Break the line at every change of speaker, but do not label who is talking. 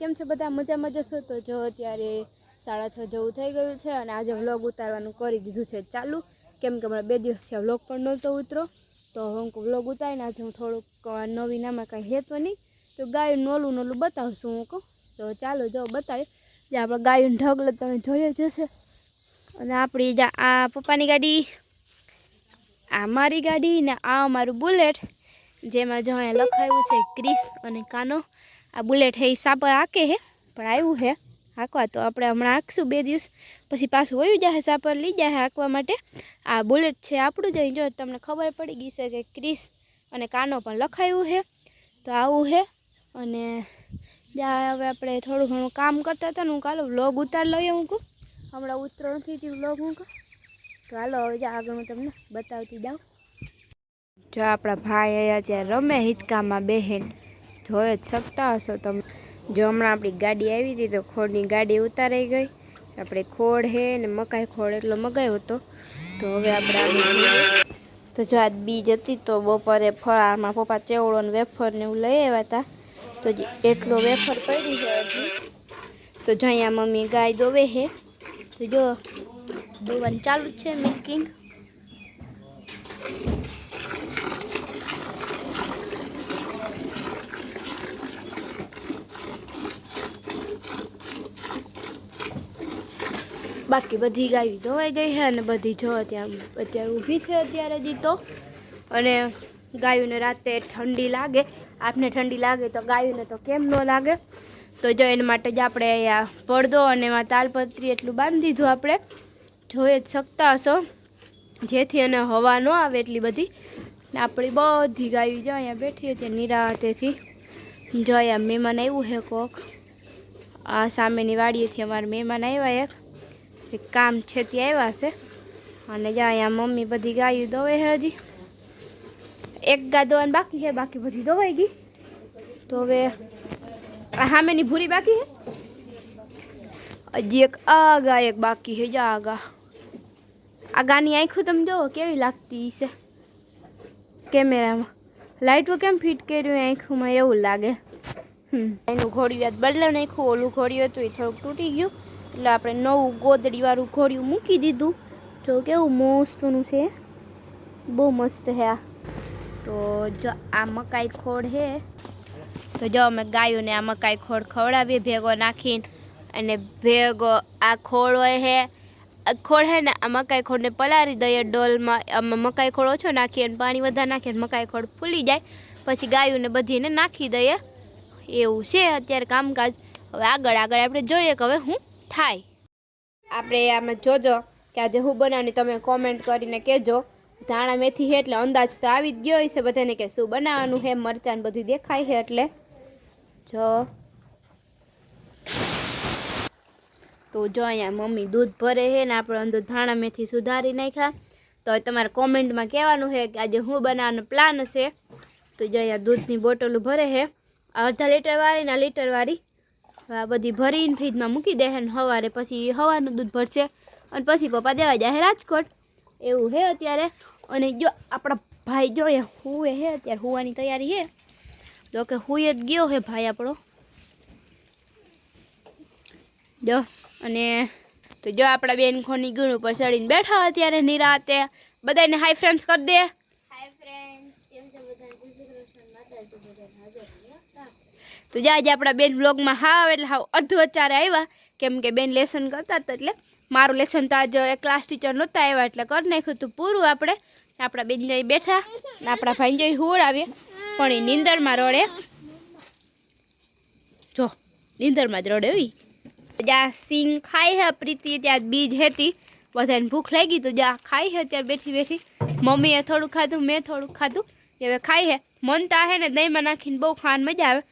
કેમ છે બધા મજામાં જશો? તો જો અત્યારે 6:30 જેવું થઈ ગયું છે અને આજે વ્લોગ ઉતારવાનું કરી દીધું છે ચાલુ, કેમ કે હમણાં 2 દિવસથી વ્લોગ પણ નહોતો ઉતરો, તો હું વ્લોગ ઉતારીને આજે હું થોડુંક નવીનામાં કાંઈ હેતો નહીં, તો ગાયું નોલું બતાવશું હું કહું. તો ચાલો જો બતાવી જે આપણે ગાયું ઢગલો તમે જોઈએ જશે. અને આપણી આ પપ્પાની ગાડી, આ મારી ગાડી ને આ અમારું બુલેટ, જેમાં જો અહીંયા લખાયું છે ક્રિસ અને કાનો. આ બુલેટ હે સાપર હાકે હે પણ આવ્યું હે હાંકવા, તો આપણે હમણાં હાંકશું 2 દિવસ પછી પાછું વયું જાય સાપર લઈ જાય હાંકવા માટે. આ બુલેટ છે આપણું જ. જો તમને ખબર પડી ગઈ છે કે ક્રિસ અને કાનો પણ લખાયું છે, તો આવું છે. અને જ્યાં હવે આપણે થોડું ઘણું કામ કરતા હતા ને હું કાલો વ્લોગ ઉતાર લઈએ હું કહું, હમણાં ઉતરો નથી વ્લોગ હું કહું. તો હાલો હવે જ્યાં આગળ હું તમને બતાવતી જાઉં. જો આપણા ભાઈ અહીંયા ત્યાં રમે હિંચકામાં બેહેન, જોઈ જ શકતા હશો તમે. જો હમણાં આપણી ગાડી આવી હતી તો ખોડની ગાડી ઉતારાઈ ગઈ. આપણે ખોડ હે ને મકાઈ ખોડ એટલો મગાવ્યો હતો. તો હવે આપણે તો જો આજ બીજ હતી તો બપોરે ફરાળમાં પપ્પા ચેવડો ને વેફર ને એવું લઈ આવ્યા હતા, તો એટલો વેફર પડી છે હજી. તો જો અહીંયા મમ્મી ગાય દોવે છે, તો જો દોવાનું ચાલુ જ છે મિલ્કિંગ. બાકી બધી ગાયો ધોવાઈ ગઈ છે અને બધી જો અત્યારે ઊભી છે અત્યારે જી તો. અને ગાયોને રાતે ઠંડી લાગે, આપને ઠંડી લાગે તો ગાયોને તો કેમ ન લાગે. તો જો એના માટે જ આપણે અહીંયા પડદો અને એમાં તાલપત્રી એટલું બાંધી દીધું આપણે, જોઈ જ શકતા હશો, જેથી એને હવા ન આવે એટલી બધી. આપણી બધી ગાયો જો અહીંયા બેઠી હતી નિરાંતેથી. જો અહીંયા મહેમાન આવ્યું છે કોક, આ સામેની વાડીએથી અમારા મહેમાન આવ્યા એક કામ છે ત્યાં આવ્યા છે. અને જ્યાં અહીંયા મમ્મી બધી ગાયો દોવે છે, હજી એક ગાય દોવાની બાકી છે, બાકી બધી દોવાઈ ગઈ. તો હવે આ સામેની ભૂરી બાકી છે, હજી એક આ ગાય એક બાકી છે. જા આ ગાની આંખું તમે જુઓ કેવી લાગતી છે કેમેરામાં, લાઇટો કેમ ફિટ કર્યું આંખોમાં એવું લાગે. એનું ઘોડિયું યાદ બદલાવ નાખ્યું, ઓલું ઘોડિયું હતું એ થોડુંક તૂટી ગયું, એટલે આપણે નવું ગોદડીવાળું ઘોડિયું મૂકી દીધું. જો કેવું મસ્તનું છે, બહુ મસ્ત છે આ. તો જો આ મકાઈ ખોડ છે, તો જો અમે ગાયોને આ મકાઈ ખોડ ખવડાવીએ ભેગો નાખીને. અને ભેગો આ ખોડ હોય છે, આ ખોડ છે ને આ મકાઈ ખોડને પલાળી દઈએ ડોલમાં. આમાં મકાઈ ખોડ ઓછો નાખીએ અને પાણી વધારે નાખીએ, મકાઈ ખોડ ફૂલી જાય પછી ગાયોને બધીને નાખી દઈએ. એવું છે અત્યારે કામકાજ. હવે આગળ આપણે જોઈએ કે હવે શું થાય. આપણે આમાં જોજો કે આજે હું બનાવવાની તમે કોમેન્ટ કરીને કહેજો. ધાણા મેથી છે એટલે અંદાજ તો આવી જ ગયો હશે બધાને કે શું બનાવવાનું છે. મરચાં બધું દેખાય છે એટલે જો. તો જો અહીંયા મમ્મી દૂધ ભરે છે ને આપણે અંદર ધાણા મેથી સુધારી નાખ્યા. તો તમારે કોમેન્ટમાં કહેવાનું છે કે આજે હું બનાવવાનો પ્લાન છે. તો જો અહીંયા દૂધની બોટલો ભરે છે, 1/2 લીટરવાળી ને લીટરવાળી. આ બધી ભરીને ફ્રીજમાં મૂકી દે ને સવારે પછી સવારનું દૂધ ભરશે અને પછી પપ્પા દેવા જાય રાજકોટ. એવું છે અત્યારે. અને જો આપણા ભાઈ જો હુએ છે અત્યારે, હુવાની તૈયારી છે. જો કે હુઈ જ ગયો છે ભાઈ આપણો જો. અને તો જો આપણા બેન ખોની ગુણ ઉપર ચડીને બેઠા અત્યારે નિરાતે. બધાને હાય ફ્રેન્ડ્સ કરી દે. હાય ફ્રેન્ડ્સ, કેમ છે બધા? તો જ આજે આપણા બેન વ્લોગમાં હાવ એટલે હાવ અડધું અત્યારે આવ્યા, કેમ કે બેન લેસન કરતા હતા. એટલે મારું લેસન તો આજે ક્લાસ ટીચર નહોતા આવ્યા એટલે કરી નાખ્યું હતું પૂરું. આપણા બેન જઈ બેઠા, આપણા ભાઈ જઈ હુવડાવીએ પણ એ નીંદરમાં રડે. જો નીંદરમાં જ રડે હોય. જ્યાં સિંગ ખાઈ છે પ્રીતિ, ત્યાં બીજ હેતી, બધાને ભૂખ લાગી તો જ્યાં ખાઈ છે ત્યાં બેઠી. મમ્મીએ થોડું ખાધું, મેં થોડુંક ખાધું, હવે ખાઈ છે. મન તો હે ને દહીંમાં નાખીને બહુ ખાવાની મજા આવે.